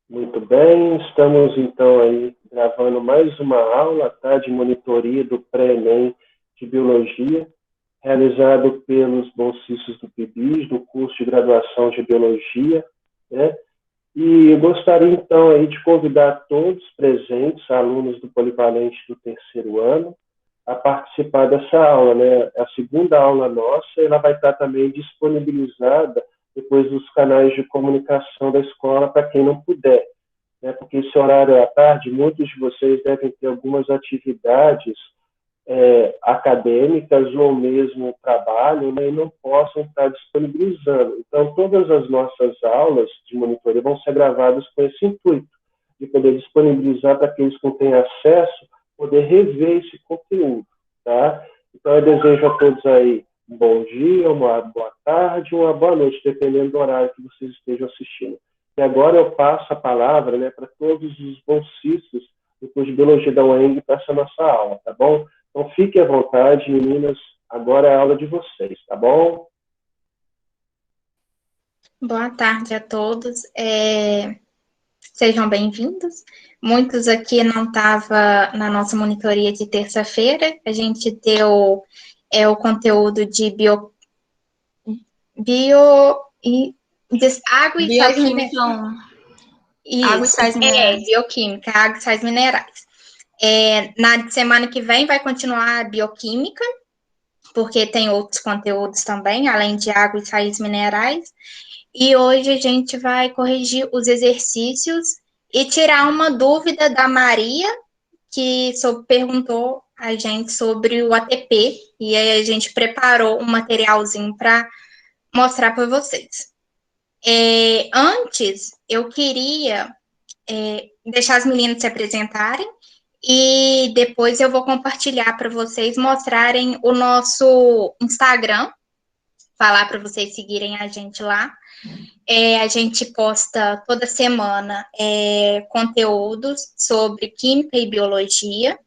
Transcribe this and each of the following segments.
Muito bem, estamos então aí gravando mais uma aula, tá, de monitoria do pré-ENEM de Biologia, realizado pelos bolsistas do PIBIS, do curso de graduação de Biologia, né? E eu gostaria então aí de convidar todos os presentes, alunos do Polivalente do terceiro ano, a participar dessa aula, né? A segunda aula nossa, ela vai estar também disponibilizada depois dos canais de comunicação da escola para quem não puder, né? Porque esse horário é à tarde, muitos de vocês devem ter algumas atividades acadêmicas ou mesmo trabalho, né, e não possam estar disponibilizando. Então, todas as nossas aulas de monitoria vão ser gravadas com esse intuito, de poder disponibilizar para aqueles que não têm acesso, poder rever esse conteúdo, tá? Então, eu desejo a todos aí um bom dia, uma boa tarde, uma boa noite, dependendo do horário que vocês estejam assistindo. E agora eu passo a palavra, né, para todos os bolsistas do curso de Biologia da UENG para essa nossa aula, tá bom? Então, fiquem à vontade, meninas. Agora é a aula de vocês, tá bom? Boa tarde a todos. Sejam bem-vindos. Muitos aqui não estavam na nossa monitoria de terça-feira. A gente deu o conteúdo de água e sais minerais. Água e sais minerais. Bioquímica, água e sais minerais. Na semana que vem vai continuar a bioquímica, porque tem outros conteúdos também, além de água e sais minerais. E hoje a gente vai corrigir os exercícios e tirar uma dúvida da Maria, que perguntou a gente sobre o ATP, e aí a gente preparou um materialzinho para mostrar para vocês. Antes, eu queria deixar as meninas se apresentarem, e depois eu vou compartilhar para vocês mostrarem o nosso Instagram, falar para vocês seguirem a gente lá. A gente posta toda semana conteúdos sobre química e biologia.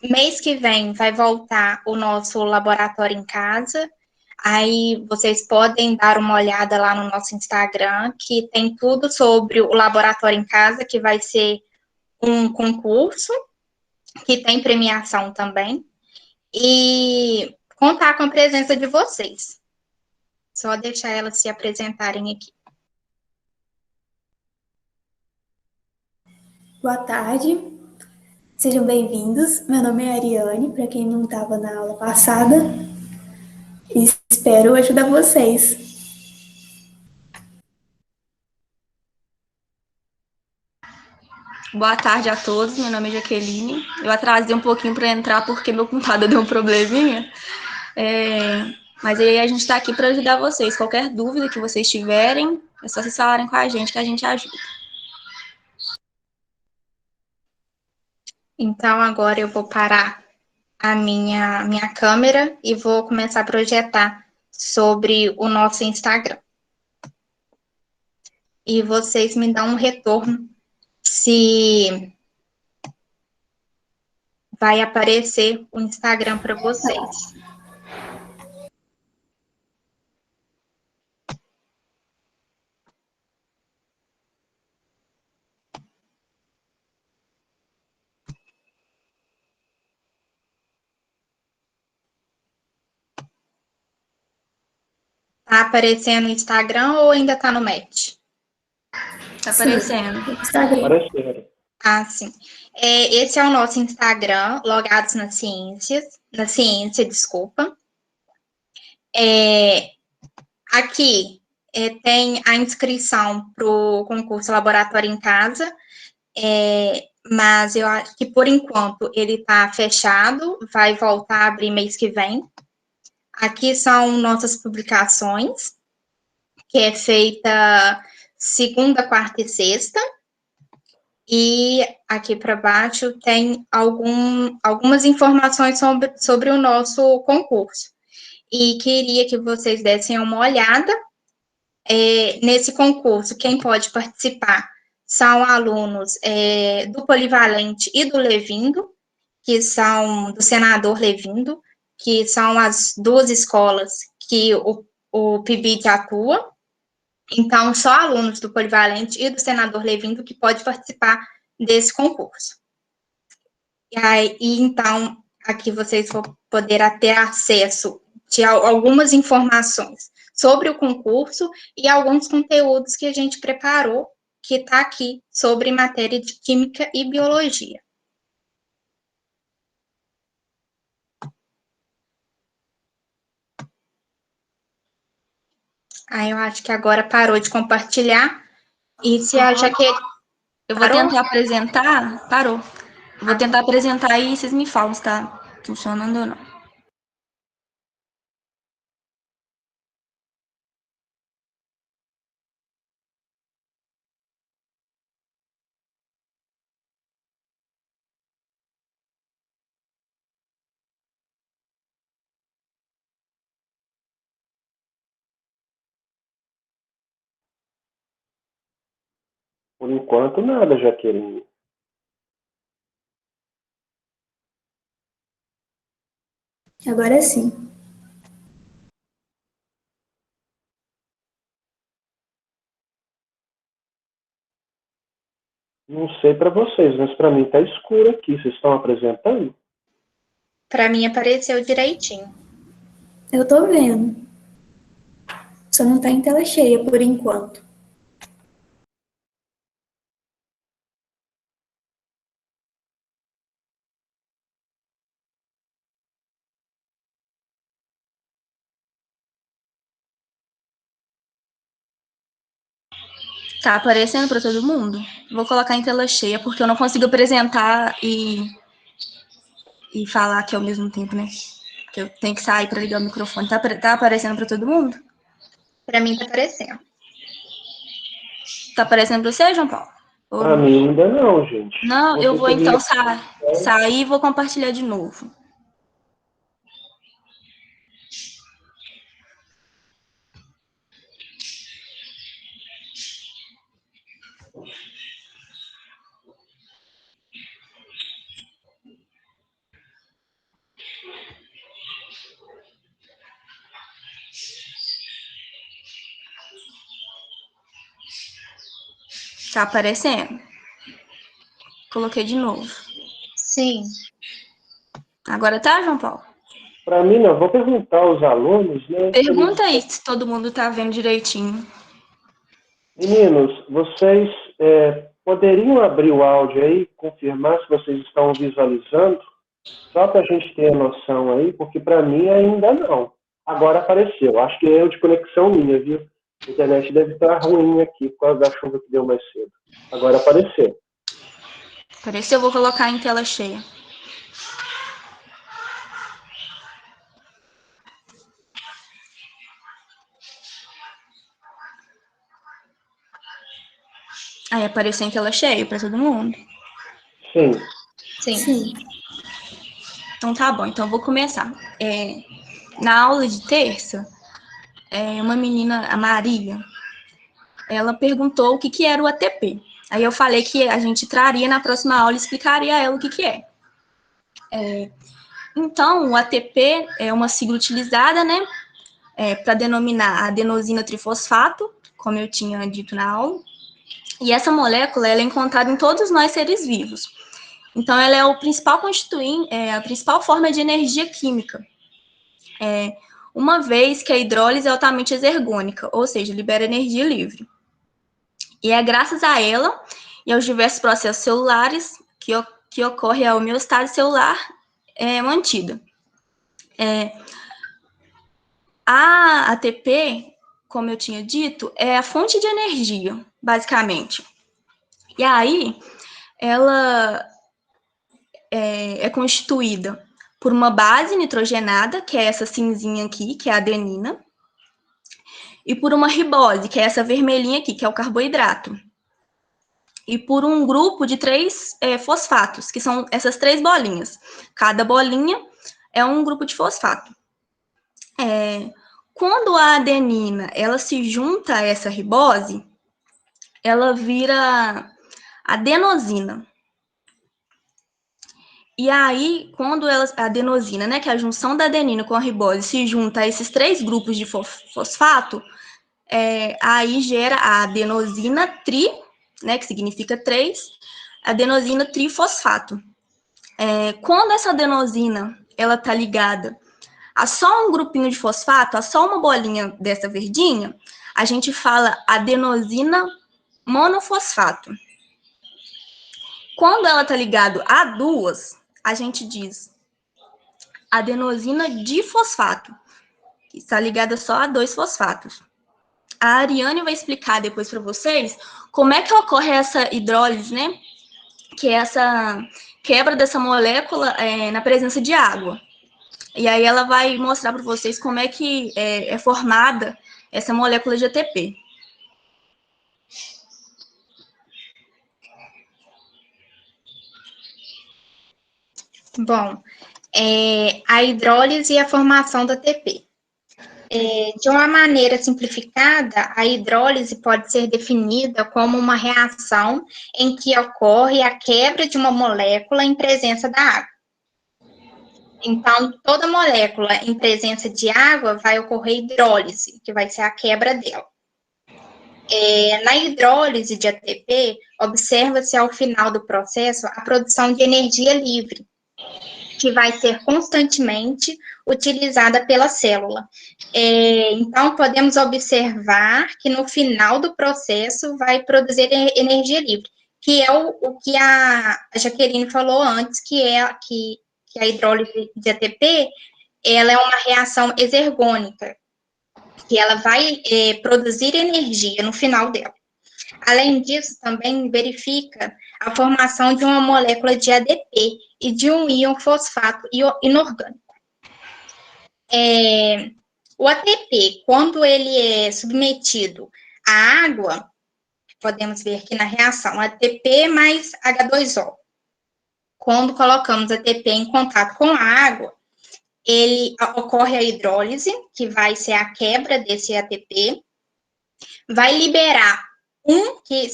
Mês que vem vai voltar o nosso laboratório em casa. Aí vocês podem dar uma olhada lá no nosso Instagram, que tem tudo sobre o laboratório em casa, que vai ser um concurso, que tem premiação também. E contar com a presença de vocês. Só deixar elas se apresentarem aqui. Boa tarde, sejam bem-vindos. Meu nome é Ariane, para quem não estava na aula passada, e espero ajudar vocês. Boa tarde a todos, meu nome é Jaqueline. Eu atrasei um pouquinho para entrar porque meu computador deu um probleminha. Mas aí a gente está aqui para ajudar vocês. Qualquer dúvida que vocês tiverem, é só vocês falarem com a gente que a gente ajuda. Então, agora eu vou parar a minha câmera e vou começar a projetar sobre o nosso Instagram. E vocês me dão um retorno se vai aparecer o Instagram para vocês. Tá aparecendo no Instagram ou ainda tá no Match? Tá aparecendo. Apareceram. Ah, sim. Esse é o nosso Instagram, Logados na Ciência, desculpa. Aqui tem a inscrição para o concurso Laboratório em Casa, mas eu acho que, por enquanto, ele está fechado, vai voltar a abrir mês que vem. Aqui são nossas publicações, que é feita segunda, quarta e sexta. E aqui para baixo tem algumas informações sobre o nosso concurso. E queria que vocês dessem uma olhada nesse concurso. Quem pode participar são alunos do Polivalente e do Levindo, que são do Senador Levindo, que são as duas escolas que o PIBID atua. Então, só alunos do Polivalente e do senador Levindo que pode participar desse concurso. E aí, então, aqui vocês vão poder ter acesso de algumas informações sobre o concurso e alguns conteúdos que a gente preparou, que está aqui, sobre matéria de Química e Biologia. Aí eu acho que agora parou de compartilhar. E se a Jaqueline... Eu vou tentar apresentar... Parou. Eu vou tentar apresentar e vocês me falam se está funcionando ou não. Por enquanto, nada, Jaqueline. Agora sim. Não sei para vocês, mas para mim está escuro aqui. Vocês estão apresentando? Para mim apareceu direitinho. Eu tô vendo. Só não tá em tela cheia por enquanto. Tá aparecendo para todo mundo? Vou colocar em tela cheia, porque eu não consigo apresentar e falar aqui ao mesmo tempo, né? Porque eu tenho que sair para ligar o microfone. Tá aparecendo para todo mundo? Para mim tá aparecendo. Tá aparecendo para você, João Paulo? Para mim ainda não, gente. Não, eu vou então sair e vou compartilhar de novo. Tá aparecendo? Coloquei de novo. Sim. Agora tá, João Paulo? Para mim não. Vou perguntar aos alunos, né? Pergunta aí se todo mundo tá vendo direitinho. Meninos, vocês poderiam abrir o áudio aí, confirmar se vocês estão visualizando? Só para a gente ter a noção aí, porque para mim ainda não. Agora apareceu. Acho que é erro de conexão minha, viu? A internet deve estar ruim aqui por causa da chuva que deu mais cedo. Agora apareceu. Apareceu, eu vou colocar em tela cheia. Aí apareceu em tela cheia para todo mundo? Sim. Sim. Sim. Então tá bom, então eu vou começar. Na aula de terça, uma menina, a Maria, ela perguntou o que era o ATP. Aí eu falei que a gente traria na próxima aula e explicaria a ela o que é. Então, o ATP é uma sigla utilizada, né, para denominar a adenosina trifosfato, como eu tinha dito na aula. E essa molécula ela é encontrada em todos nós seres vivos. Então, ela é o principal a principal forma de energia química. Uma vez que a hidrólise é altamente exergônica, ou seja, libera energia livre. E é graças a ela e aos diversos processos celulares que ocorre a homeostase celular mantida. A ATP, como eu tinha dito, é a fonte de energia, basicamente. E aí, ela é constituída por uma base nitrogenada, que é essa cinzinha aqui, que é a adenina, e por uma ribose, que é essa vermelhinha aqui, que é o carboidrato. E por um grupo de 3 fosfatos, que são essas 3 bolinhas. Cada bolinha é um grupo de fosfato. Quando a adenina ela se junta a essa ribose, ela vira adenosina. E aí, quando a adenosina, né, que é a junção da adenina com a ribose, se junta a esses 3 grupos de fosfato, aí gera a adenosina tri, né, que significa 3, adenosina trifosfato. Quando essa adenosina ela está ligada a só um grupinho de fosfato, a só uma bolinha dessa verdinha, a gente fala adenosina monofosfato. Quando ela está ligada a 2, a gente diz adenosina difosfato, que está ligada só a 2 fosfatos. A Ariane vai explicar depois para vocês como é que ocorre essa hidrólise, né? Que é essa quebra dessa molécula na presença de água. E aí ela vai mostrar para vocês como é que é formada essa molécula de ATP. Bom, a hidrólise e a formação da ATP. De uma maneira simplificada, a hidrólise pode ser definida como uma reação em que ocorre a quebra de uma molécula em presença da água. Então, toda molécula em presença de água vai ocorrer hidrólise, que vai ser a quebra dela. Na hidrólise de ATP, observa-se ao final do processo a produção de energia livre, que vai ser constantemente utilizada pela célula. Então, podemos observar que no final do processo vai produzir energia livre, que é o que a Jaqueline falou antes, que a hidrólise de ATP, ela é uma reação exergônica, que ela vai produzir energia no final dela. Além disso, também verifica a formação de uma molécula de ADP e de um íon fosfato inorgânico. O ATP, quando ele é submetido à água, podemos ver aqui na reação, ATP mais H2O. Quando colocamos ATP em contato com a água, ocorre a hidrólise, que vai ser a quebra desse ATP, vai liberar que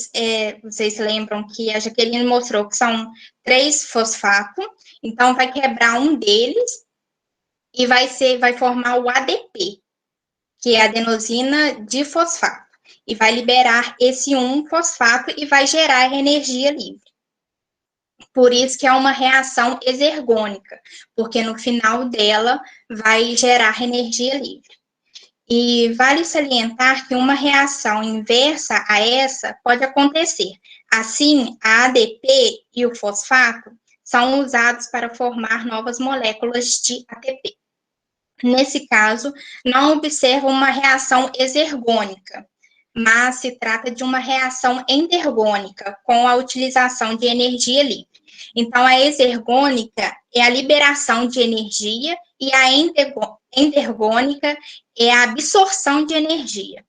vocês lembram que a Jaqueline mostrou que são 3 fosfatos, então vai quebrar um deles e vai formar o ADP, que é a adenosina difosfato, e vai liberar esse 1 fosfato e vai gerar energia livre. Por isso que é uma reação exergônica, porque no final dela vai gerar energia livre. E vale salientar que uma reação inversa a essa pode acontecer. Assim, a ADP e o fosfato são usados para formar novas moléculas de ATP. Nesse caso, não observa uma reação exergônica, mas se trata de uma reação endergônica, com a utilização de energia livre. Então, a exergônica é a liberação de energia e a endergônica é a absorção de energia.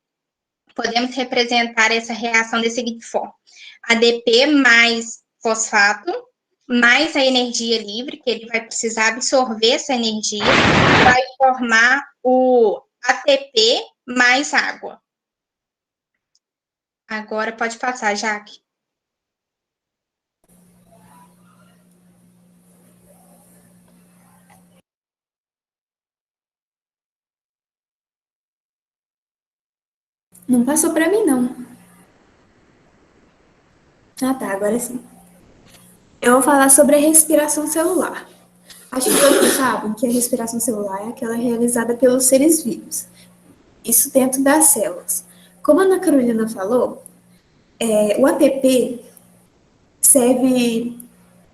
Podemos representar essa reação da seguinte forma: ADP mais fosfato, mais a energia livre, que ele vai precisar absorver essa energia, vai formar o ATP mais água. Agora pode passar, Jaque. Não passou para mim, não. Ah, tá, agora sim. Eu vou falar sobre a respiração celular. Acho que todos sabem que a respiração celular é aquela realizada pelos seres vivos. Isso dentro das células. Como a Ana Carolina falou, o ATP serve...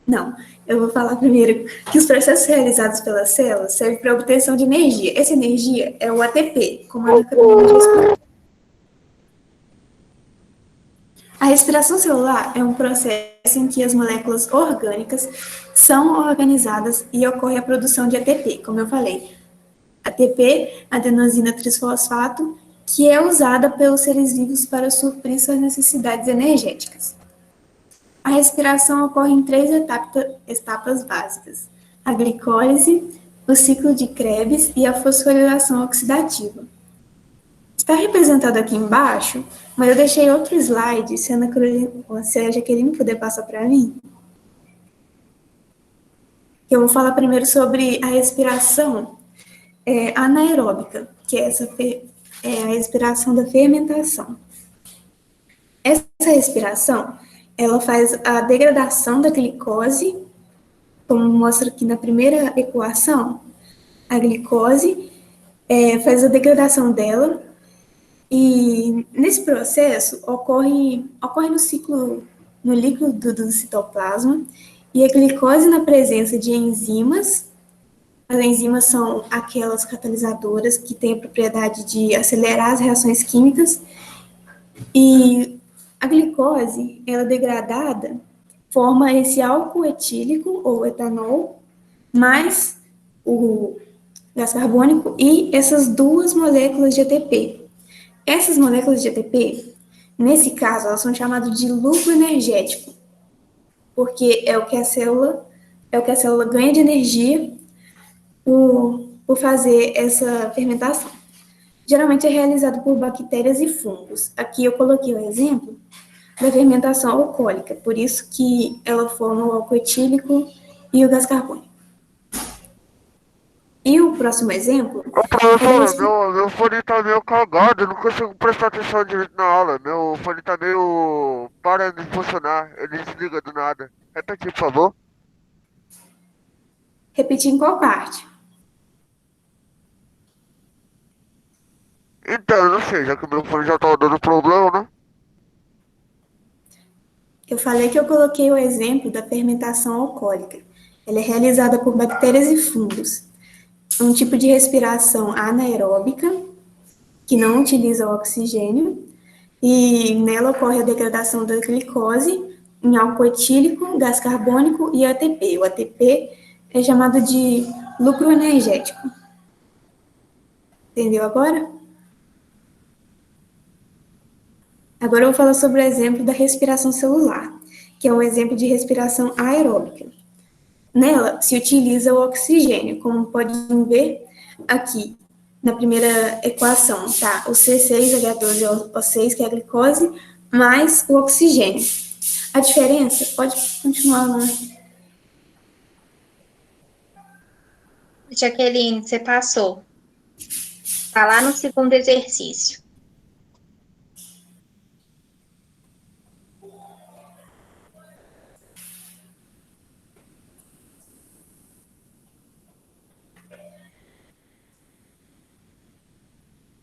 Não, eu vou falar primeiro que os processos realizados pelas células servem para a obtenção de energia. Essa energia é o ATP, como a Ana Carolina já explicou. A respiração celular é um processo em que as moléculas orgânicas são organizadas e ocorre a produção de ATP, como eu falei. ATP, adenosina trisfosfato, que é usada pelos seres vivos para suprir suas necessidades energéticas. A respiração ocorre em 3 etapas básicas: a glicólise, o ciclo de Krebs e a fosforilação oxidativa. Está representado aqui embaixo, mas eu deixei outro slide, se a Jaqueline puder passar para mim. Eu vou falar primeiro sobre a respiração anaeróbica, que é é a respiração da fermentação. Essa respiração, ela faz a degradação da glicose, como mostra aqui na primeira equação, a glicose faz a degradação dela, e nesse processo ocorre no ciclo, no líquido do citoplasma, e a glicose na presença de enzimas. As enzimas são aquelas catalisadoras que têm a propriedade de acelerar as reações químicas, e a glicose, ela degradada, forma esse álcool etílico, ou etanol, mais o gás carbônico e essas duas moléculas de ATP. Essas moléculas de ATP, nesse caso, elas são chamadas de lucro energético, porque é o que a célula ganha de energia por fazer essa fermentação. Geralmente é realizado por bactérias e fungos. Aqui eu coloquei o exemplo da fermentação alcoólica, por isso que ela forma o álcool etílico e o gás carbônico. E o próximo exemplo... Ô, professora, meu fone tá meio cagado, eu não consigo prestar atenção direito na aula. Meu fone tá meio... para de funcionar, ele desliga do nada. Repete, por favor. Repetir em qual parte? Então, eu não sei, já que o meu fone já tá dando problema, né? Eu falei que eu coloquei o exemplo da fermentação alcoólica. Ela é realizada por bactérias e fungos. É um tipo de respiração anaeróbica, que não utiliza o oxigênio, e nela ocorre a degradação da glicose em álcool etílico, gás carbônico e ATP. O ATP é chamado de lucro energético. Entendeu agora? Agora eu vou falar sobre o exemplo da respiração celular, que é um exemplo de respiração aeróbica. Nela se utiliza o oxigênio, como podem ver aqui na primeira equação, tá? O C6H12O6, que é a glicose, mais o oxigênio. A diferença, pode continuar, né? Jaqueline, você passou. Está lá no segundo exercício.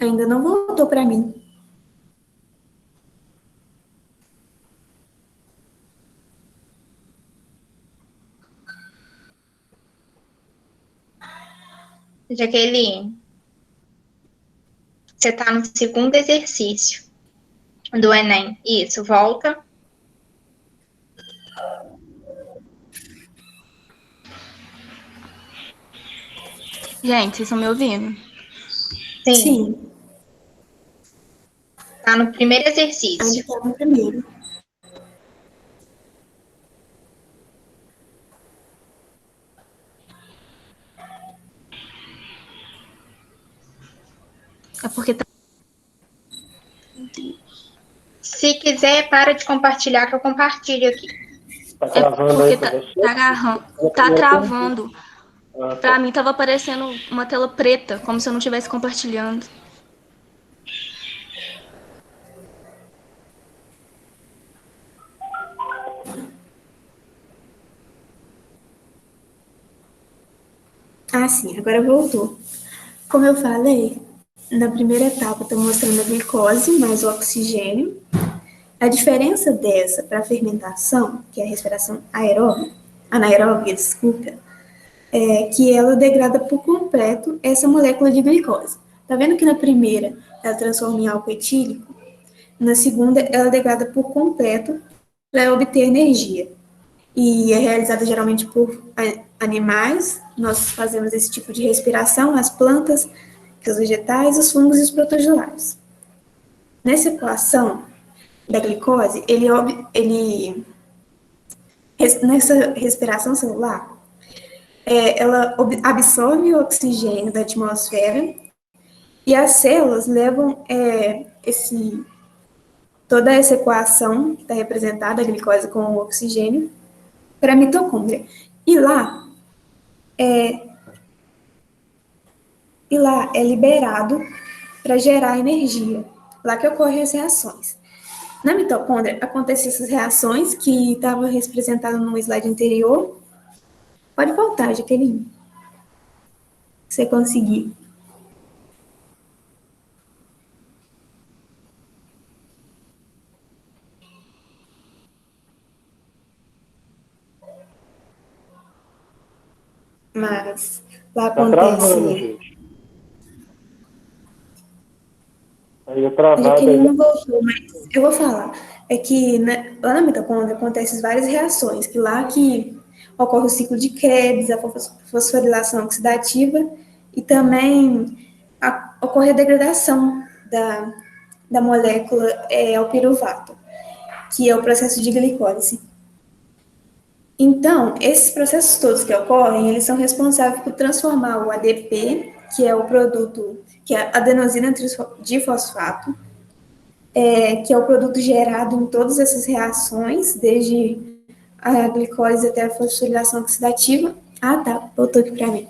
Ainda não voltou para mim. Jaqueline, você está no segundo exercício do Enem. Isso, volta. Gente, vocês estão me ouvindo? Sim. Está no primeiro Ainda exercício. está no primeiro. É porque tá... Se quiser, para de compartilhar, que eu compartilho aqui. Tá travando porque aí pra você? tá travando. Ah, Pra tá. mim tava aparecendo uma tela preta, como se eu não estivesse compartilhando. Ah, sim, agora voltou. Como eu falei, na primeira etapa estou mostrando a glicose mais o oxigênio. A diferença dessa para a fermentação, que é a respiração anaeróbica, desculpa, é que ela degrada por completo essa molécula de glicose. Tá vendo que na primeira ela transforma em álcool etílico? Na segunda, ela degrada por completo para obter energia. E é realizada geralmente por animais. Nós fazemos esse tipo de respiração, as plantas, os vegetais, os fungos e os protozoários. Nessa equação da glicose, nessa respiração celular, ela absorve o oxigênio da atmosfera e as células levam toda essa equação, que está representada, a glicose com o oxigênio, para a mitocôndria. E lá é liberado para gerar energia, lá que ocorrem as reações. Na mitocôndria, acontecem essas reações que estavam representadas no slide anterior. Pode voltar, Jaqueline, se você conseguir. Mas lá Tá travando, acontece... gente. Aí eu A travado Jaqueline ainda. não voltou, mas eu vou falar. É que lá na mitocôndria acontecem várias reações, que lá que ocorre o ciclo de Krebs, a fosforilação oxidativa, e também ocorre a degradação da molécula ao piruvato, que é o processo de glicólise. Então, esses processos todos que ocorrem, eles são responsáveis por transformar o ADP, que é o produto, que é a adenosina difosfato, que é o produto gerado em todas essas reações, desde a glicólise até a fosforilação oxidativa. Ah, tá, voltou aqui para mim.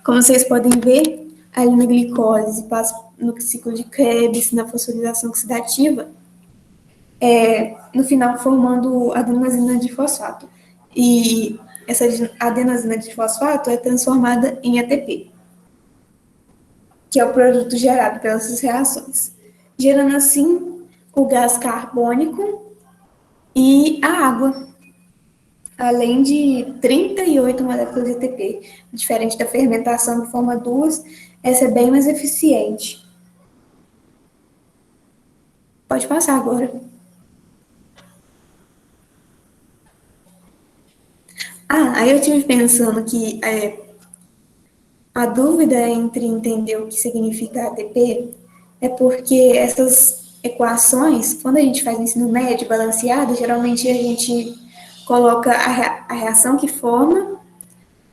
Como vocês podem ver, ali na glicólise passa no ciclo de Krebs, na fosforilação oxidativa, no final formando adenosina difosfato. E essa adenosina difosfato é transformada em ATP, que é o produto gerado pelas reações, gerando assim o gás carbônico e a água, além de 38 moléculas de ATP. Diferente da fermentação que forma duas, essa é bem mais eficiente. Pode passar agora. Aí eu estive pensando que a dúvida entre entender o que significa ATP é porque essas equações, quando a gente faz ensino médio balanceado, geralmente a gente coloca a reação que forma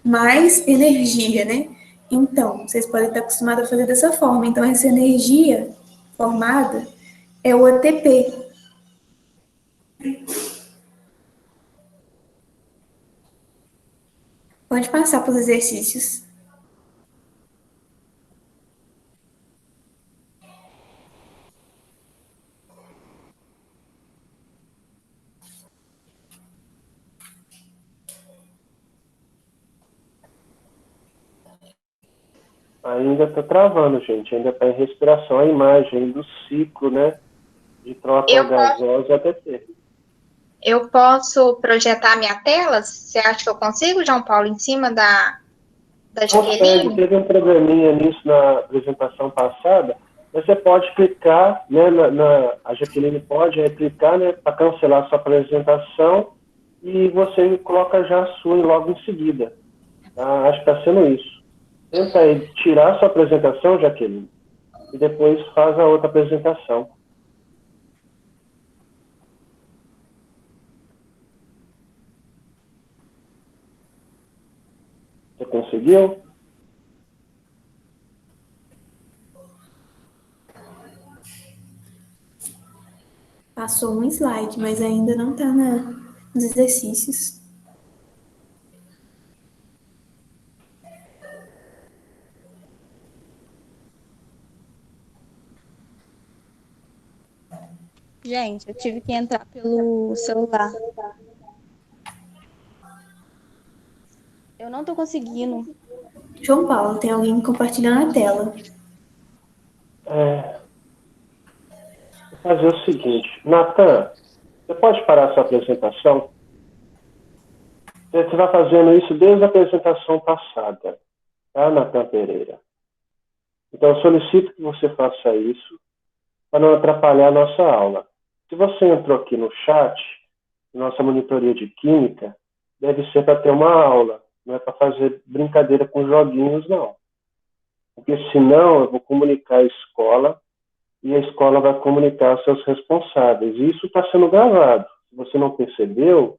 mais energia, né? Então, vocês podem estar acostumados a fazer dessa forma. Então, essa energia formada é o ATP. Pode passar para os exercícios. Ainda está travando, gente. Ainda está em respiração a imagem do ciclo, né? De troca gasosa ATP. Eu posso projetar minha tela? Você acha que eu consigo, João Paulo, em cima da Jaqueline? Teve um probleminha nisso na apresentação passada, mas você pode clicar, né, a Jaqueline pode clicar, né, para cancelar a sua apresentação e você coloca já a sua logo em seguida. Tá? Acho que está sendo isso. Tenta aí tirar a sua apresentação, Jaqueline, e depois faz a outra apresentação. Você conseguiu? Passou um slide, mas ainda não está nos exercícios. Gente, eu tive que entrar pelo celular. Eu não tô conseguindo. João Paulo, tem alguém compartilhando a tela. Vou fazer o seguinte. Natan, você pode parar a sua apresentação? Você vai fazendo isso desde a apresentação passada, tá, Natan Pereira? Então, eu solicito que você faça isso para não atrapalhar a nossa aula. Se você entrou aqui no chat, nossa monitoria de química, deve ser para ter uma aula, não é para fazer brincadeira com joguinhos, não. Porque senão eu vou comunicar à escola e a escola vai comunicar aos seus responsáveis. E isso está sendo gravado. Se você não percebeu,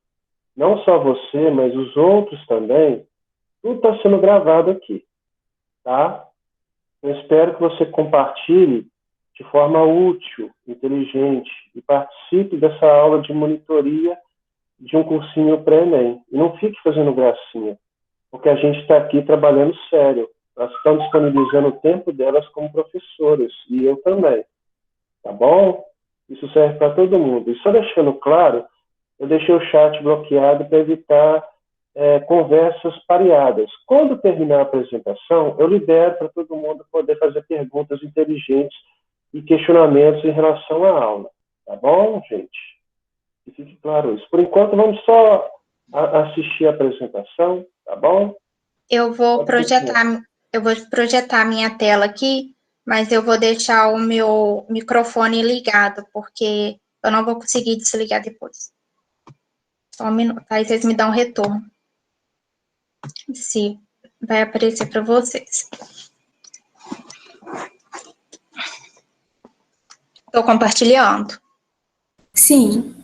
não só você, mas os outros também, tudo está sendo gravado aqui, tá? Eu espero que você compartilhe de forma útil, inteligente, e participe dessa aula de monitoria de um cursinho pré-ENEM. E não fique fazendo gracinha, porque a gente está aqui trabalhando sério. Elas estão disponibilizando o tempo delas como professoras, e eu também, tá bom? Isso serve para todo mundo. E só deixando claro, eu deixei o chat bloqueado para evitar conversas pareadas. Quando terminar a apresentação, eu libero para todo mundo poder fazer perguntas inteligentes e questionamentos em relação à aula. Tá bom, gente? Que fique claro isso. Por enquanto, vamos só assistir a apresentação, tá bom? Eu vou projetar a minha tela aqui, mas eu vou deixar o meu microfone ligado, porque eu não vou conseguir desligar depois. Só um minuto, aí vocês me dão um retorno. Se vai aparecer para vocês. Estou compartilhando. Sim.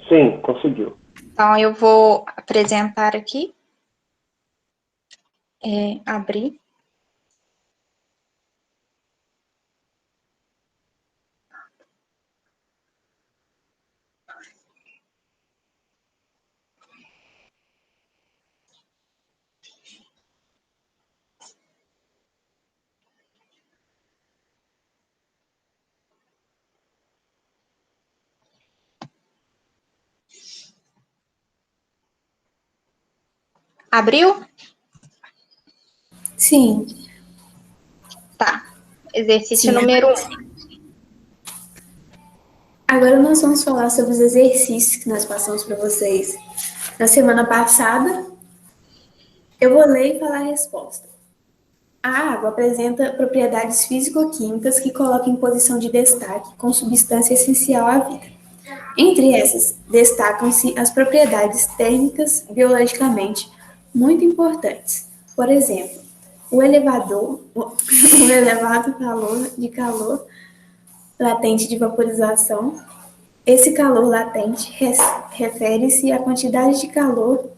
Sim, conseguiu. Então, eu vou apresentar aqui. Abrir. Abriu? Sim. Tá. Exercício Sim. número 1. Agora nós vamos falar sobre os exercícios que nós passamos para vocês na semana passada. Eu vou ler e falar a resposta. A água apresenta propriedades físico-químicas que colocam em posição de destaque com substância essencial à vida. Entre essas, destacam-se as propriedades térmicas biologicamente muito importantes. Por exemplo, o elevado calor latente de vaporização. Esse calor latente refere-se à quantidade de calor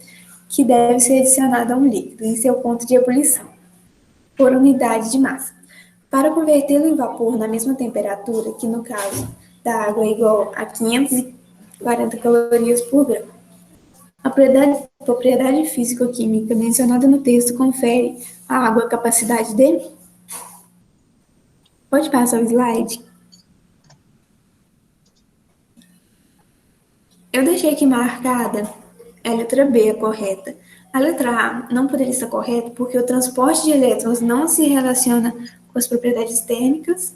que deve ser adicionada a um líquido em seu ponto de ebulição, por unidade de massa. Para convertê-lo em vapor na mesma temperatura, que no caso da água é igual a 540 calorias por grão. A propriedade físico-química mencionada no texto confere à água a capacidade de... Pode passar o slide? Eu deixei aqui marcada a letra B, a correta. A letra A não poderia estar correta porque o transporte de elétrons não se relaciona com as propriedades térmicas.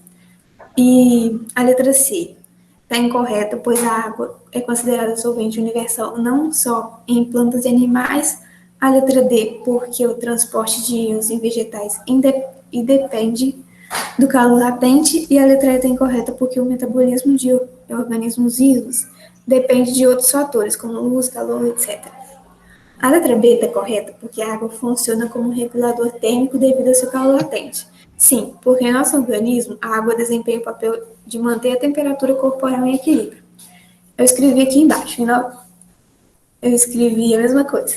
E a letra C está incorreta, pois a água é considerada solvente universal não só em plantas e animais. A letra D, porque o transporte de íons em vegetais independe do calor latente. E a letra E está incorreta, porque o metabolismo de organismos vivos depende de outros fatores, como luz, calor, etc. A letra B está correta, porque a água funciona como um regulador térmico devido ao seu calor latente. Sim, porque em nosso organismo, a água desempenha o papel de manter a temperatura corporal em equilíbrio. Eu escrevi aqui embaixo, eu escrevi a mesma coisa.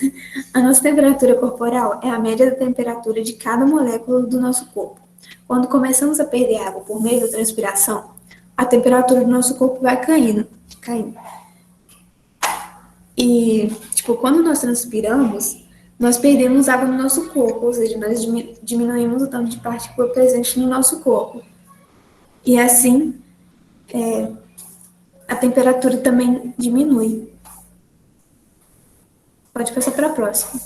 A nossa temperatura corporal é a média da temperatura de cada molécula do nosso corpo. Quando começamos a perder água por meio da transpiração, a temperatura do nosso corpo vai caindo. E, quando nós transpiramos, nós perdemos água no nosso corpo, ou seja, nós diminuímos o tanto de partícula presente no nosso corpo. E assim, a temperatura também diminui. Pode passar para a próxima.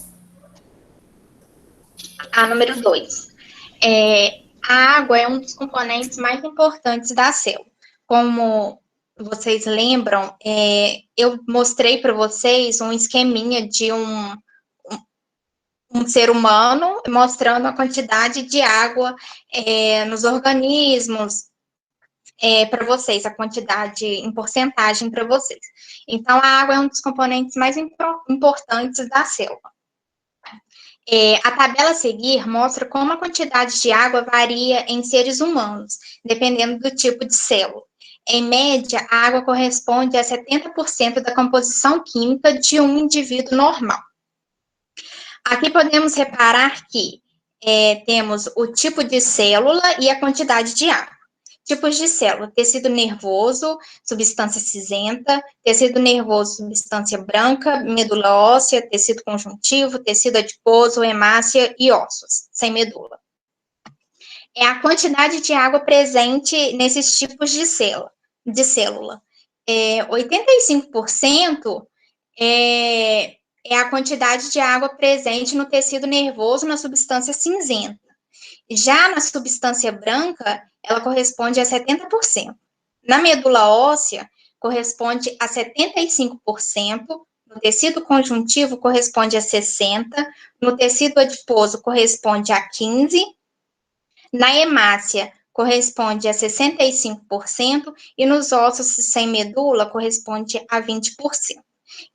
A número 2. A água é um dos componentes mais importantes da célula. Como vocês lembram, eu mostrei para vocês um esqueminha de um ser humano, mostrando a quantidade de água nos organismos, para vocês, a quantidade em porcentagem para vocês. Então, a água é um dos componentes mais importantes da célula. A tabela a seguir mostra como a quantidade de água varia em seres humanos, dependendo do tipo de célula. Em média, a água corresponde a 70% da composição química de um indivíduo normal. Aqui podemos reparar que temos o tipo de célula e a quantidade de água. Tipos de célula: tecido nervoso, substância cinzenta; tecido nervoso, substância branca; medula óssea, tecido conjuntivo; tecido adiposo, hemácia e ossos, sem medula. é a quantidade de água presente nesses tipos de célula. 85% é a quantidade de água presente no tecido nervoso na substância cinzenta. Já na substância branca, ela corresponde a 70%. Na medula óssea, corresponde a 75%. No tecido conjuntivo, corresponde a 60%. No tecido adiposo, corresponde a 15%. Na hemácia, corresponde a 65%. E nos ossos sem medula, corresponde a 20%.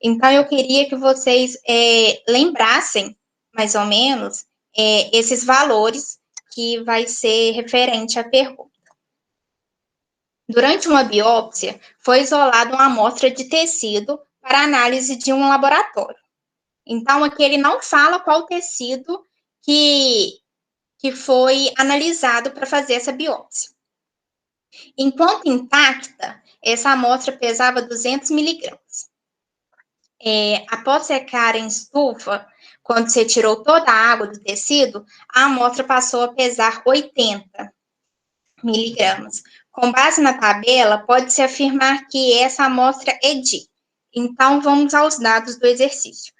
Então, eu queria que vocês lembrassem, mais ou menos, esses valores que vai ser referente à pergunta. Durante uma biópsia, foi isolada uma amostra de tecido para análise de um laboratório. Então, aqui ele não fala qual tecido que foi analisado para fazer essa biópsia. Enquanto intacta, essa amostra pesava 200 miligramas. Após secar em estufa, quando você tirou toda a água do tecido, a amostra passou a pesar 80 miligramas. Com base na tabela, pode-se afirmar que essa amostra é de. Então, vamos aos dados do exercício.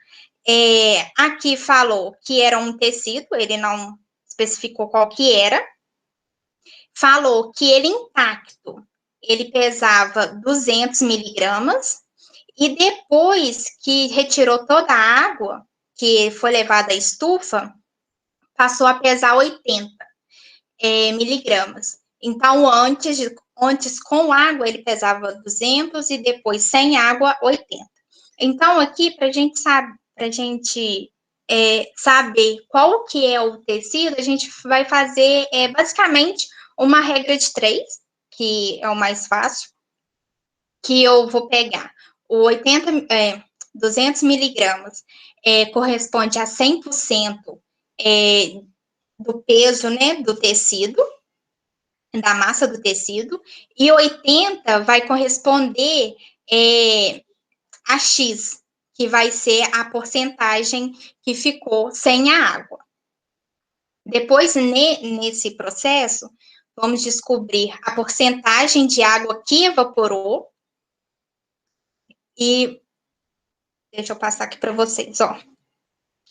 Aqui falou que era um tecido, ele não especificou qual que era. Falou que ele intacto, ele pesava 200 miligramas. E depois que retirou toda a água, que foi levada à estufa, passou a pesar 80 miligramas. Então, antes com água, ele pesava 200 e depois sem água, 80. Então, aqui, para a gente saber qual que é o tecido, a gente vai fazer, basicamente, uma regra de 3, que é o mais fácil, que eu vou pegar o 200 miligramas corresponde a 100% do peso, né, do tecido, da massa do tecido, e 80 vai corresponder a X, que vai ser a porcentagem que ficou sem a água. Depois, nesse processo, vamos descobrir a porcentagem de água que evaporou. E deixa eu passar aqui para vocês, ó.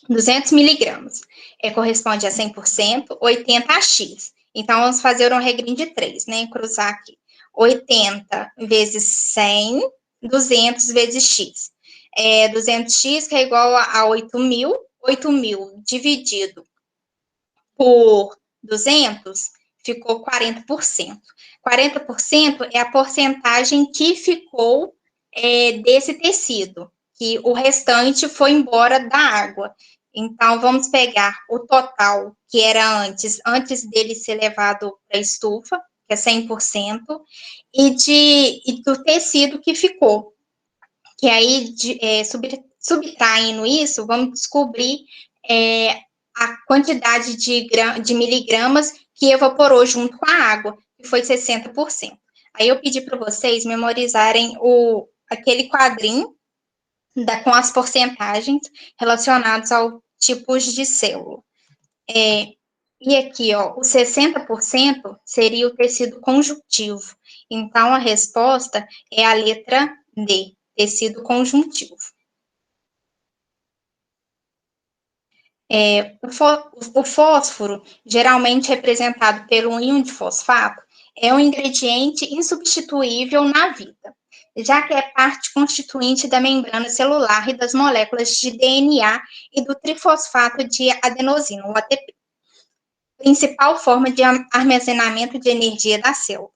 200 miligramas corresponde a 100%, 80 a X. Então, vamos fazer uma regrinha de 3, né? Cruzar aqui. 80 vezes 100, 200 vezes X. 200X, que é igual a 8.000. 8.000 dividido por 200, ficou 40%. 40% é a porcentagem que ficou desse tecido, que o restante foi embora da água. Então, vamos pegar o total que era antes dele ser levado para a estufa, que é 100%, e do tecido que ficou. Que aí, subtraindo isso, vamos descobrir a quantidade de miligramas que evaporou junto com a água, que foi 60%. Aí eu pedi para vocês memorizarem aquele quadrinho com as porcentagens relacionadas aos tipos de célula. E aqui, ó, o 60% seria o tecido conjuntivo. Então, a resposta é a letra D, tecido conjuntivo. O fósforo, geralmente representado pelo íon de fosfato, é um ingrediente insubstituível na vida, já que é parte constituinte da membrana celular e das moléculas de DNA e do trifosfato de adenosina, o ATP, principal forma de armazenamento de energia da célula.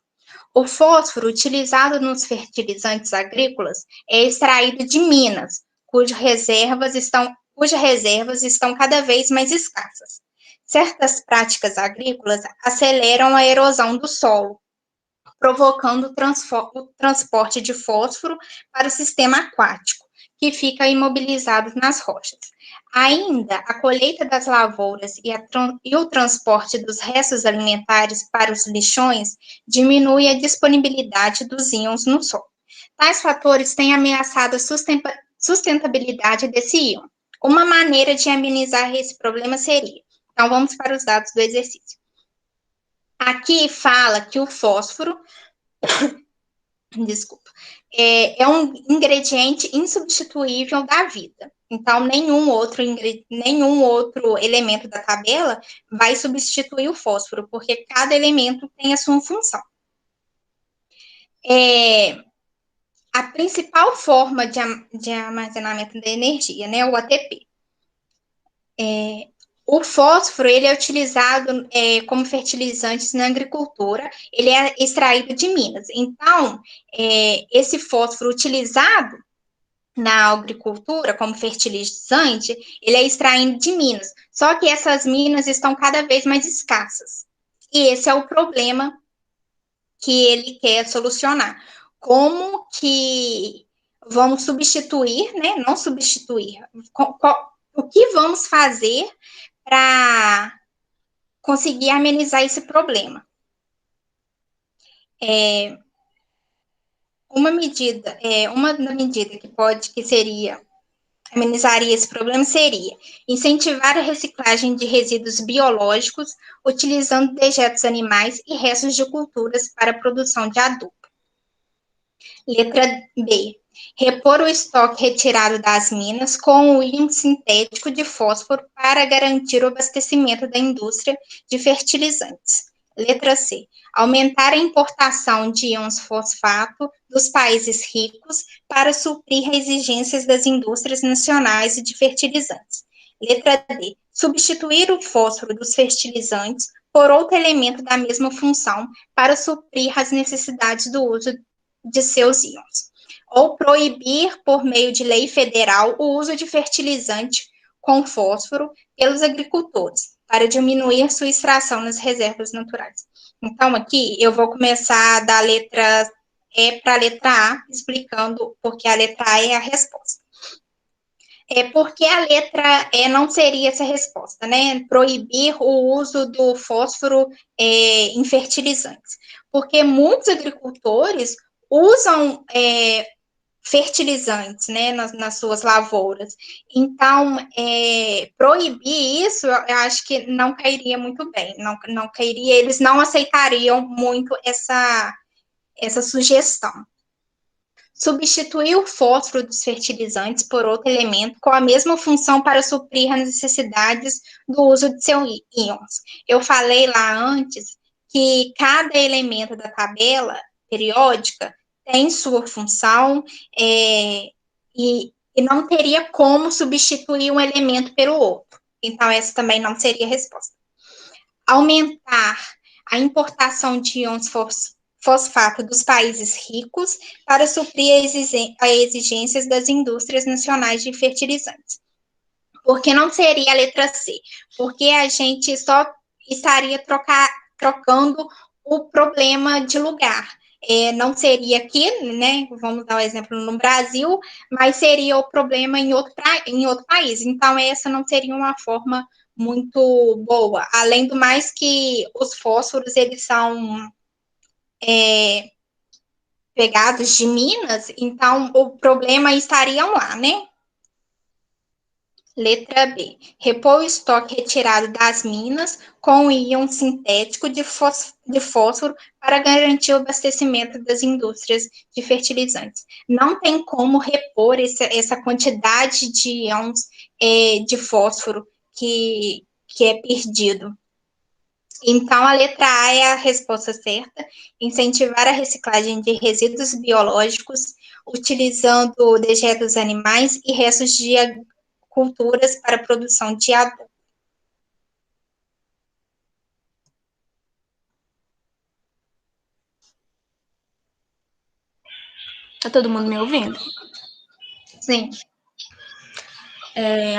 O fósforo, utilizado nos fertilizantes agrícolas, é extraído de minas, cujas reservas estão cada vez mais escassas. Certas práticas agrícolas aceleram a erosão do solo, provocando o transporte de fósforo para o sistema aquático, que fica imobilizado nas rochas. Ainda, a colheita das lavouras e o transporte dos restos alimentares para os lixões diminui a disponibilidade dos íons no solo. Tais fatores têm ameaçado a sustentabilidade desse íon. Uma maneira de amenizar esse problema seria... Então, vamos para os dados do exercício. Aqui fala que o fósforo, desculpa, é um ingrediente insubstituível da vida. Então, nenhum outro elemento da tabela vai substituir o fósforo, porque cada elemento tem a sua função. A principal forma de armazenamento da energia, né, o ATP. O fósforo, ele é utilizado como fertilizante na agricultura, ele é extraído de minas. Então, esse fósforo utilizado na agricultura como fertilizante, ele é extraído de minas. Só que essas minas estão cada vez mais escassas. E esse é o problema que ele quer solucionar. Como que vamos substituir, né? Não substituir. O que vamos fazer para conseguir amenizar esse problema? Uma medida que amenizaria esse problema seria incentivar a reciclagem de resíduos biológicos, utilizando dejetos animais e restos de culturas para a produção de adubo. Letra B. Repor o estoque retirado das minas com o íon sintético de fósforo para garantir o abastecimento da indústria de fertilizantes. Letra C. Aumentar a importação de íons fosfato dos países ricos para suprir as exigências das indústrias nacionais de fertilizantes. Letra D. Substituir o fósforo dos fertilizantes por outro elemento da mesma função para suprir as necessidades do uso de seus íons. Ou proibir, por meio de lei federal, o uso de fertilizante com fósforo pelos agricultores, para diminuir sua extração nas reservas naturais. Então, aqui, eu vou começar da letra E para a letra A, explicando porque a letra A é a resposta. Porque a letra E não seria essa resposta, né? Proibir o uso do fósforo em fertilizantes. Porque muitos agricultores usam fertilizantes, né, nas suas lavouras. Então, proibir isso, eu acho que não cairia muito bem, não cairia, eles não aceitariam muito essa sugestão. Substituir o fósforo dos fertilizantes por outro elemento com a mesma função para suprir as necessidades do uso de seus íons. Eu falei lá antes que cada elemento da tabela periódica tem sua função e não teria como substituir um elemento pelo outro. Então, essa também não seria a resposta. Aumentar a importação de íons fosfato dos países ricos para suprir as exigências das indústrias nacionais de fertilizantes. Porque não seria a letra C? Porque a gente só estaria trocando o problema de lugar. Não seria aqui, né? Vamos dar um exemplo no Brasil, mas seria o problema em outro país. Então, essa não seria uma forma muito boa. Além do mais que os fósforos, eles são pegados de minas, então o problema estaria lá, né? Letra B. Repor o estoque retirado das minas com o íon sintético de fósforo para garantir o abastecimento das indústrias de fertilizantes. Não tem como repor essa quantidade de íons de fósforo que é perdido. Então, a letra A é a resposta certa. Incentivar a reciclagem de resíduos biológicos, utilizando dejetos animais e restos de culturas para a produção de adubo. Tá todo mundo me ouvindo? Sim.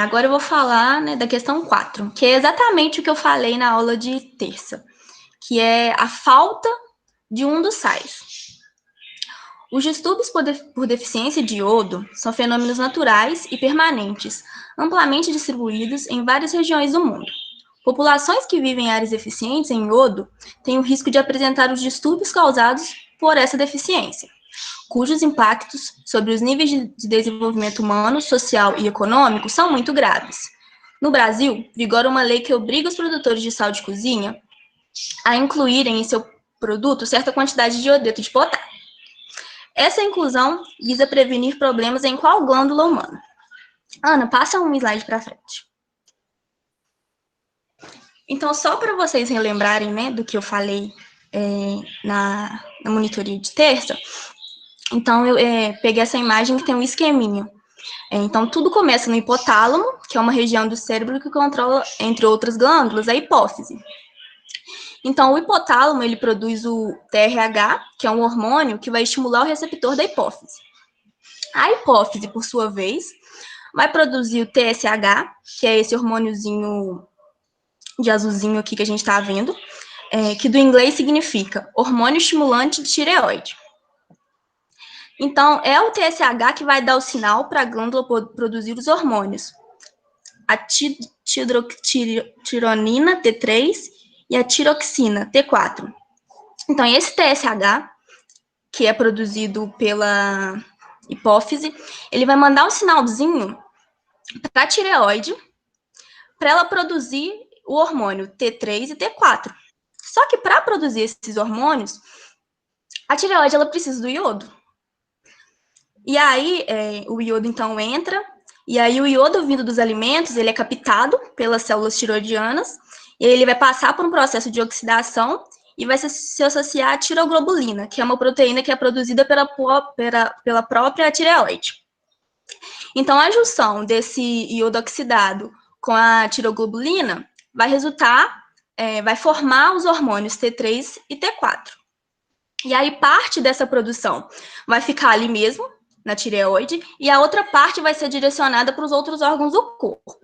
Agora eu vou falar, né, da questão 4, que é exatamente o que eu falei na aula de terça, que é a falta de um dos sais. Os distúrbios por deficiência de iodo são fenômenos naturais e permanentes, amplamente distribuídos em várias regiões do mundo. Populações que vivem em áreas deficientes em iodo têm o risco de apresentar os distúrbios causados por essa deficiência, cujos impactos sobre os níveis de desenvolvimento humano, social e econômico são muito graves. No Brasil, vigora uma lei que obriga os produtores de sal de cozinha a incluírem em seu produto certa quantidade de iodeto de potássio. Essa inclusão visa prevenir problemas em qual glândula humana? Ana, passa um slide para frente. Então, só para vocês relembrarem, né, do que eu falei na monitoria de terça, então eu peguei essa imagem que tem um esqueminha. Então, tudo começa no hipotálamo, que é uma região do cérebro que controla, entre outras glândulas, a hipófise. Então, o hipotálamo, ele produz o TRH, que é um hormônio que vai estimular o receptor da hipófise. A hipófise, por sua vez, vai produzir o TSH, que é esse hormôniozinho de azulzinho aqui que a gente está vendo, que do inglês significa hormônio estimulante de tireoide. Então, é o TSH que vai dar o sinal para a glândula produzir os hormônios. A tironina, T3, e a tiroxina, T4. Então, esse TSH, que é produzido pela hipófise, ele vai mandar um sinalzinho para a tireoide, para ela produzir o hormônio T3 e T4. Só que para produzir esses hormônios, a tireoide ela precisa do iodo. E aí, o iodo, então, entra, e aí o iodo vindo dos alimentos, ele é captado pelas células tiroidianas, e ele vai passar por um processo de oxidação e vai se associar à tiroglobulina, que é uma proteína que é produzida pela própria tireoide. Então, a junção desse iodo oxidado com a tiroglobulina vai formar os hormônios T3 e T4. E aí, parte dessa produção vai ficar ali mesmo, na tireoide, e a outra parte vai ser direcionada para os outros órgãos do corpo.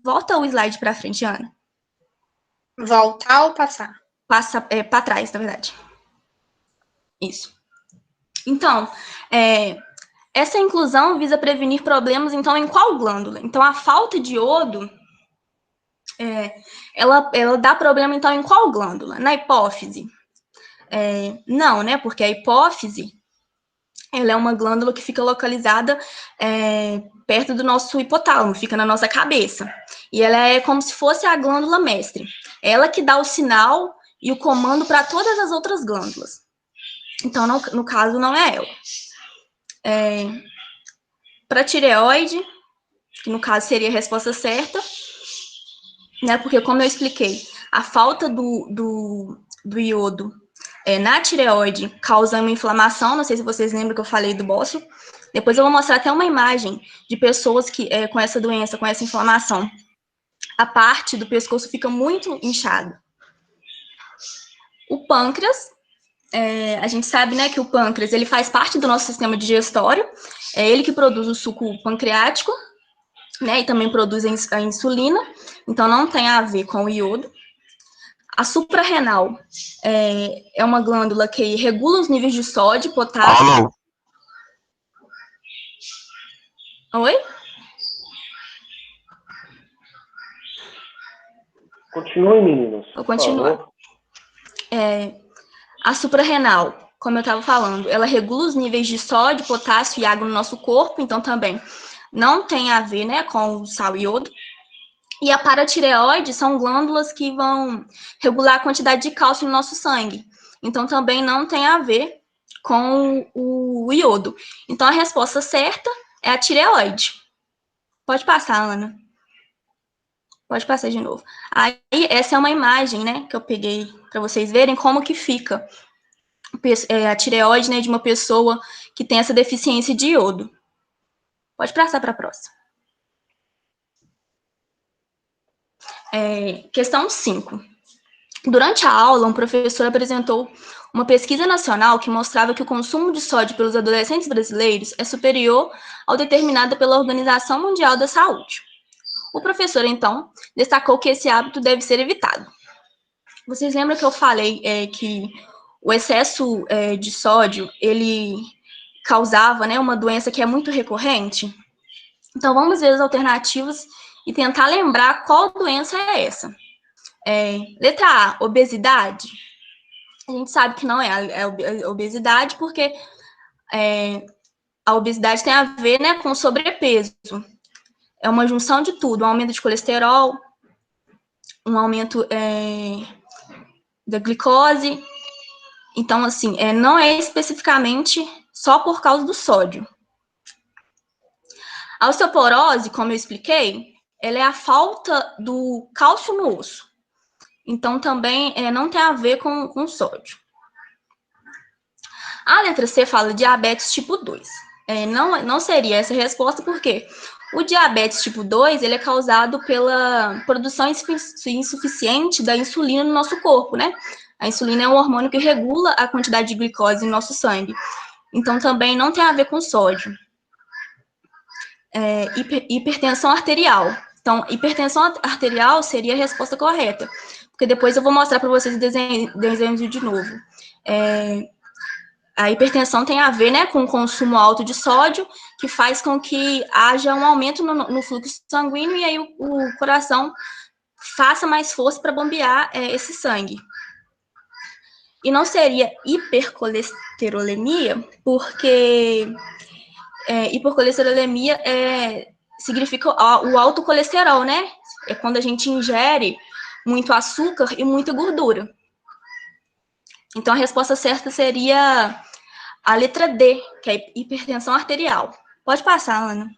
Volta o slide para frente, Ana. Voltar ou passar? Passa para trás, na verdade. Isso. Então, essa inclusão visa prevenir problemas, então, em qual glândula? Então, a falta de iodo, ela dá problema, então, em qual glândula? Na hipófise? Não, né? Porque a hipófise, ela é uma glândula que fica localizada perto do nosso hipotálamo, fica na nossa cabeça. E ela é como se fosse a glândula mestre. Ela que dá o sinal e o comando para todas as outras glândulas. Então, no caso, não é ela. Para a tireoide, que no caso seria a resposta certa, né? Porque, como eu expliquei, a falta do iodo na tireoide causa uma inflamação. Não sei se vocês lembram que eu falei do bócio. Depois eu vou mostrar até uma imagem de pessoas que com essa doença, com essa inflamação. A parte do pescoço fica muito inchada. O pâncreas, a gente sabe, né, que o pâncreas ele faz parte do nosso sistema digestório. É ele que produz o suco pancreático, né, e também produz a insulina. Então, não tem a ver com o iodo. A suprarrenal é uma glândula que regula os níveis de sódio, potássio. Oi? Continue, meninos. Vou continuar. A suprarrenal, como eu estava falando, ela regula os níveis de sódio, potássio e água no nosso corpo, então também não tem a ver, né, com o sal e iodo. E a paratireoide são glândulas que vão regular a quantidade de cálcio no nosso sangue. Então, também não tem a ver com o iodo. Então, a resposta certa é a tireoide. Pode passar, Ana. Pode passar de novo. Aí, essa é uma imagem, né, que eu peguei para vocês verem como que fica a tireoide, né, de uma pessoa que tem essa deficiência de iodo. Pode passar para a próxima. Questão 5. Durante a aula, um professor apresentou uma pesquisa nacional que mostrava que o consumo de sódio pelos adolescentes brasileiros é superior ao determinado pela Organização Mundial da Saúde. O professor, então, destacou que esse hábito deve ser evitado. Vocês lembram que eu falei que o excesso de sódio, ele causava, né, uma doença que é muito recorrente? Então, vamos ver as alternativas e tentar lembrar qual doença é essa. Letra A, obesidade. A gente sabe que não é a obesidade, porque a obesidade tem a ver, né, com sobrepeso. É uma junção de tudo, um aumento de colesterol, um aumento da glicose. Então, assim, não é especificamente só por causa do sódio. A osteoporose, como eu expliquei, ela é a falta do cálcio no osso. Então, também não tem a ver com sódio. A letra C fala diabetes tipo 2. Não seria essa a resposta, porque o diabetes tipo 2 ele é causado pela produção insuficiente da insulina no nosso corpo, né? A insulina é um hormônio que regula a quantidade de glicose no nosso sangue. Então, também não tem a ver com sódio. Hipertensão arterial. Então, hipertensão arterial seria a resposta correta, porque depois eu vou mostrar para vocês o desenho de novo. A hipertensão tem a ver, né, com o consumo alto de sódio, que faz com que haja um aumento no fluxo sanguíneo e aí o coração faça mais força para bombear esse sangue. E não seria hipercolesterolemia, porque hipercolesterolemia significa o alto colesterol, né? É quando a gente ingere muito açúcar e muita gordura. Então, a resposta certa seria a letra D, que é hipertensão arterial. Pode passar, Ana.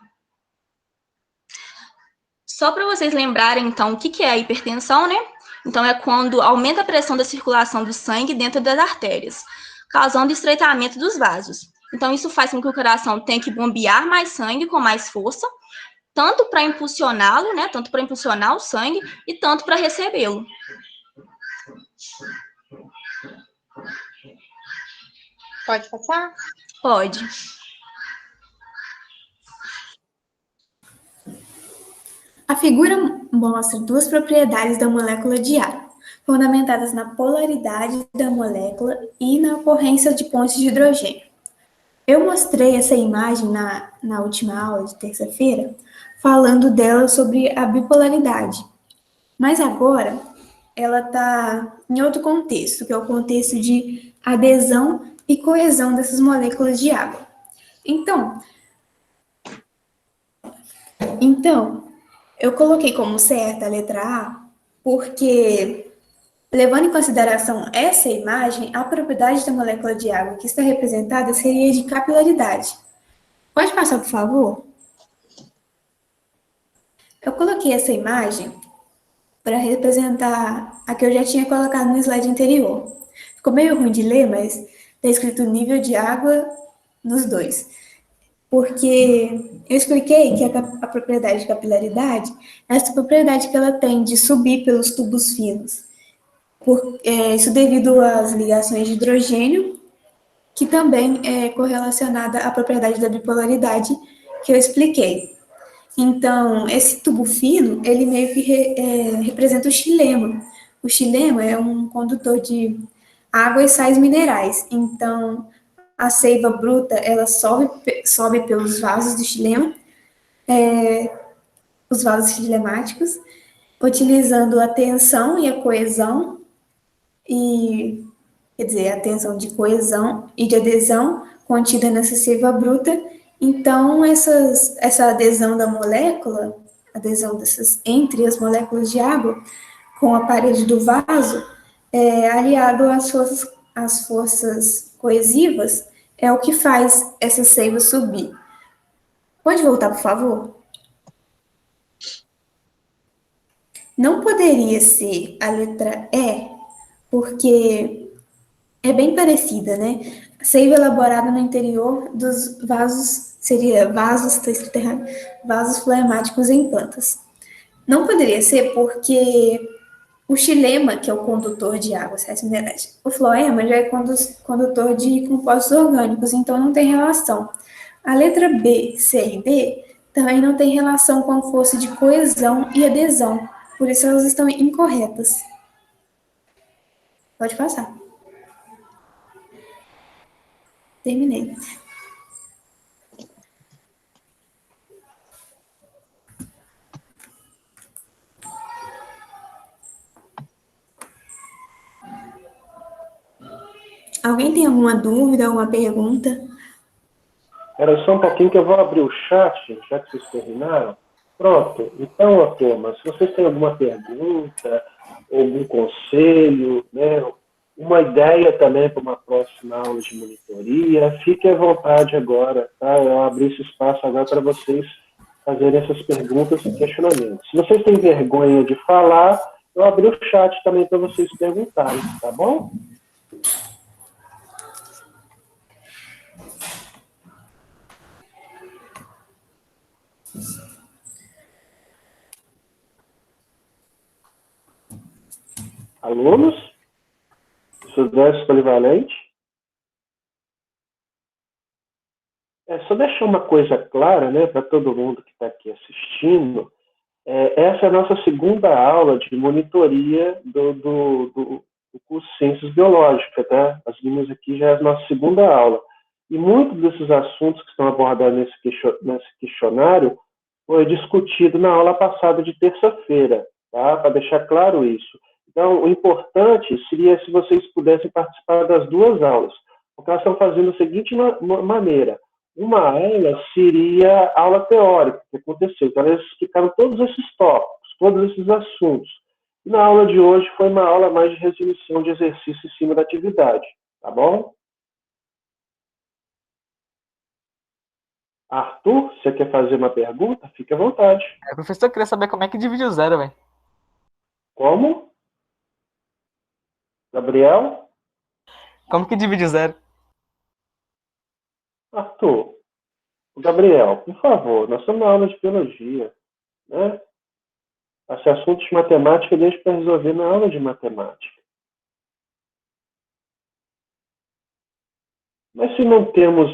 Só para vocês lembrarem, então, o que é a hipertensão, né? Então, é quando aumenta a pressão da circulação do sangue dentro das artérias, causando estreitamento dos vasos. Então, isso faz com que o coração tenha que bombear mais sangue com mais força, tanto para impulsioná-lo, né? Tanto para impulsionar o sangue e tanto para recebê-lo. Pode passar? Pode. A figura mostra duas propriedades da molécula de ar, fundamentadas na polaridade da molécula e na ocorrência de pontes de hidrogênio. Eu mostrei essa imagem na última aula de terça-feira, falando dela sobre a bipolaridade. Mas agora, ela está em outro contexto, que é o contexto de adesão e coesão dessas moléculas de água. Então, eu coloquei como certa a letra A, porque, levando em consideração essa imagem, a propriedade da molécula de água que está representada seria de capilaridade. Pode passar, por favor? Eu coloquei essa imagem para representar a que eu já tinha colocado no slide anterior. Ficou meio ruim de ler, mas está escrito nível de água nos dois. Porque eu expliquei que a propriedade de capilaridade é essa propriedade que ela tem de subir pelos tubos finos. Isso devido às ligações de hidrogênio, que também é correlacionada à propriedade da bipolaridade que eu expliquei. Então, esse tubo fino, ele meio que representa o xilema. O xilema é um condutor de água e sais minerais. Então, a seiva bruta, ela sobe pelos vasos do xilema, os vasos xilemáticos, utilizando a tensão e a coesão, quer dizer, a tensão de coesão e de adesão contida nessa seiva bruta. Então, essa adesão da molécula, adesão entre as moléculas de água com a parede do vaso, aliado às forças coesivas, é o que faz essa seiva subir. Pode voltar, por favor? Não poderia ser a letra E, porque é bem parecida, né? Seiva elaborada no interior dos vasos, seria vasos, está escrito errado, vasos floemáticos em plantas. Não poderia ser porque o xilema, que é o condutor de água, sais minerais, o floema já é condutor de compostos orgânicos, então não tem relação. A letra B, C e D também não tem relação com a força de coesão e adesão, por isso elas estão incorretas. Pode passar. Terminei. Alguém tem alguma dúvida, alguma pergunta? Era só um pouquinho que eu vou abrir o chat, já que vocês terminaram. Pronto. Então, turma, se vocês têm alguma pergunta, algum conselho, né, uma ideia também para uma próxima aula de monitoria, fique à vontade agora, tá? Eu abri esse espaço agora para vocês fazerem essas perguntas e questionamentos. Se vocês têm vergonha de falar, eu abri o chat também para vocês perguntarem, tá bom? Alunos? Estudantes polivalentes? Só deixar uma coisa clara, né, para todo mundo que está aqui assistindo. Essa é a nossa segunda aula de monitoria do curso de Ciências Biológicas, tá? As meninas aqui já é a nossa segunda aula. E muitos desses assuntos que estão abordados nesse questionário foi discutido na aula passada de terça-feira, tá? Para deixar claro isso. Então, o importante seria se vocês pudessem participar das duas aulas, porque elas estão fazendo da seguinte maneira. Uma aula seria aula teórica, que aconteceu. Então, eles explicaram todos esses tópicos, todos esses assuntos. E na aula de hoje foi uma aula mais de resolução de exercício em cima da atividade, tá bom? Arthur, você quer fazer uma pergunta? Fique à vontade. Professor, eu queria saber como é que divide o zero, velho. Como? Gabriel? Como que divide o zero? Arthur, Gabriel, por favor, nós estamos na aula de biologia, né? Esse assunto de matemática deixa para resolver na aula de matemática. Mas se não temos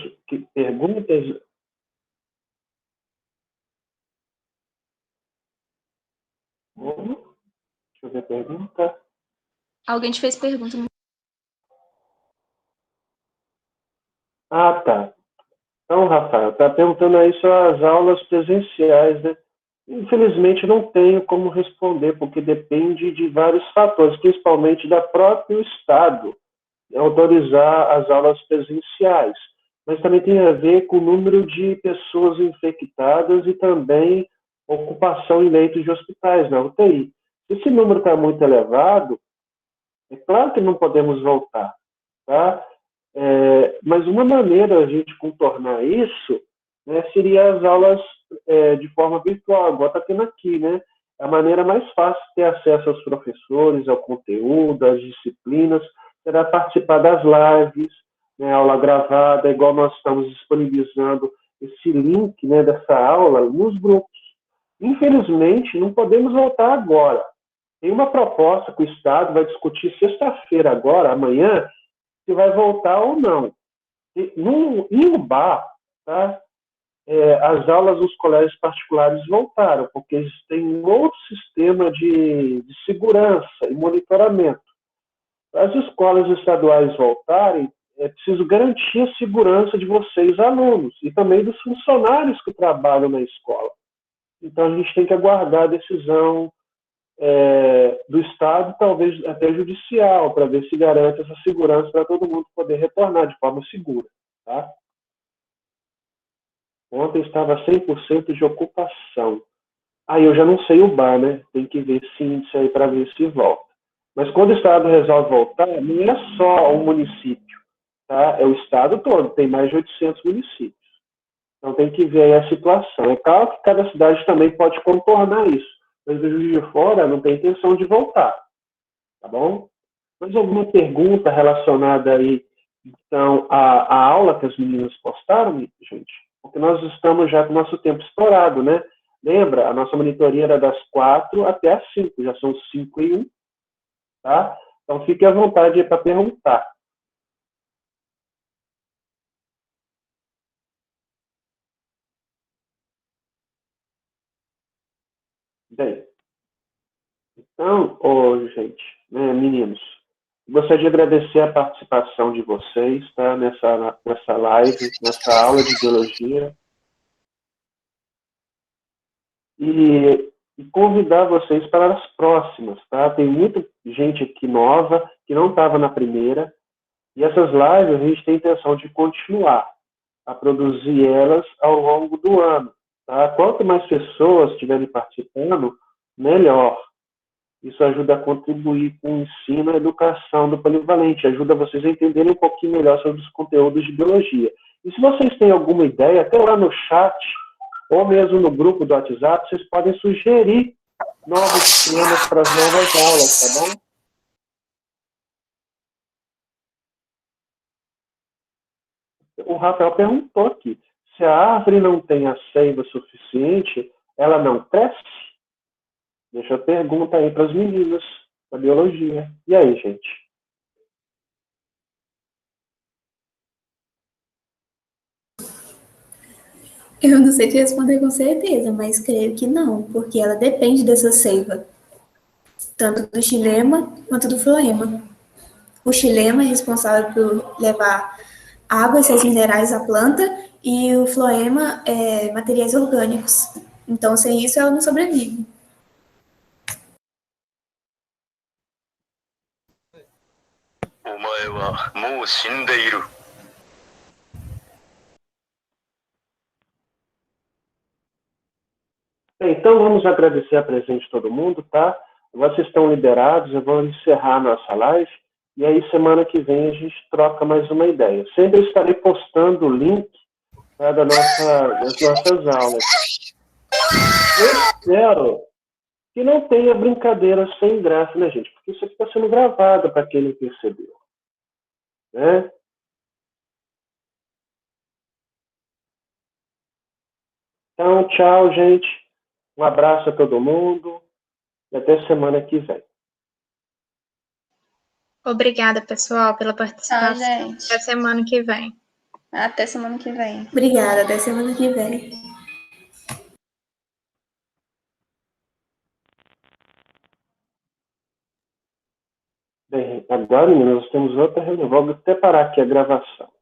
perguntas... Deixa eu ver a pergunta. Alguém te fez pergunta. Ah, tá. Então, Rafael, está perguntando aí sobre as aulas presenciais, né? Infelizmente, não tenho como responder, porque depende de vários fatores, principalmente da próprio Estado, autorizar as aulas presenciais. Mas também tem a ver com o número de pessoas infectadas e também ocupação em leitos de hospitais, na UTI. Se esse número está muito elevado, é claro que não podemos voltar, tá? Mas uma maneira a gente contornar isso, né, seria as aulas de forma virtual, igual está tendo aqui, né? É a maneira mais fácil de ter acesso aos professores, ao conteúdo, às disciplinas, será participar das lives, né, aula gravada, igual nós estamos disponibilizando esse link, né, dessa aula nos grupos. Infelizmente, não podemos voltar agora. Tem uma proposta que o Estado vai discutir sexta-feira agora, amanhã, se vai voltar ou não. Em Ubá, tá? As aulas nos colégios particulares voltaram, porque eles têm um outro sistema de segurança e monitoramento. Para as escolas estaduais voltarem, é preciso garantir a segurança de vocês, alunos, e também dos funcionários que trabalham na escola. Então, a gente tem que aguardar a decisão do Estado, talvez até judicial, para ver se garante essa segurança para todo mundo poder retornar de forma segura. Tá? Ontem estava 100% de ocupação. Aí eu já não sei o bar, né? Tem que ver esse índice aí para ver se volta. Mas quando o Estado resolve voltar, não é só o município, tá? É o Estado todo, tem mais de 800 municípios. Então tem que ver aí a situação. É claro que cada cidade também pode contornar isso, mas o Juiz de Fora não tem intenção de voltar, tá bom? Mais alguma pergunta relacionada aí, então, à aula que as meninas postaram, gente? Porque nós estamos já com o nosso tempo estourado, né? Lembra? A nossa monitoria era das 4 até as 5, já são 5 e 1, tá? Então, fique à vontade aí para perguntar. Bem, então, gente, né, meninos, gostaria de agradecer a participação de vocês, tá? Nessa live, nessa aula de biologia. E convidar vocês para as próximas, tá? Tem muita gente aqui nova que não estava na primeira, e essas lives a gente tem a intenção de continuar a produzir elas ao longo do ano, tá? Quanto mais pessoas estiverem participando, melhor, Isso ajuda a contribuir com o ensino e a educação do polivalente, ajuda vocês a entenderem um pouquinho melhor sobre os conteúdos de biologia. E se vocês têm alguma ideia, até lá no chat, ou mesmo no grupo do WhatsApp, vocês podem sugerir novos temas para as novas aulas, tá bom? O Rafael perguntou aqui, se a árvore não tem a seiva suficiente, ela não cresce? Deixa a pergunta aí para as meninas da biologia. E aí, gente? Eu não sei te responder com certeza, mas creio que não, porque ela depende dessa seiva, tanto do xilema quanto do floema. O xilema é responsável por levar água e sais minerais à planta, e o floema é materiais orgânicos. Então, sem isso, ela não sobrevive. Bem, então, vamos agradecer a presença de todo mundo, tá? Vocês estão liberados, eu vou encerrar a nossa live, e aí semana que vem a gente troca mais uma ideia. Sempre estarei postando o link, tá, das nossas aulas. Eu espero que não tenha brincadeira sem graça, né, gente? Porque isso aqui está sendo gravado para quem não percebeu, né? Então, tchau, gente. Um abraço a todo mundo e até semana que vem. Obrigada, pessoal, pela Tchau, participação. gente. Até semana que vem. Até semana que vem. Obrigada, até semana que vem. Bem, agora, meninas, nós temos outra reunião. Vou até parar aqui a gravação.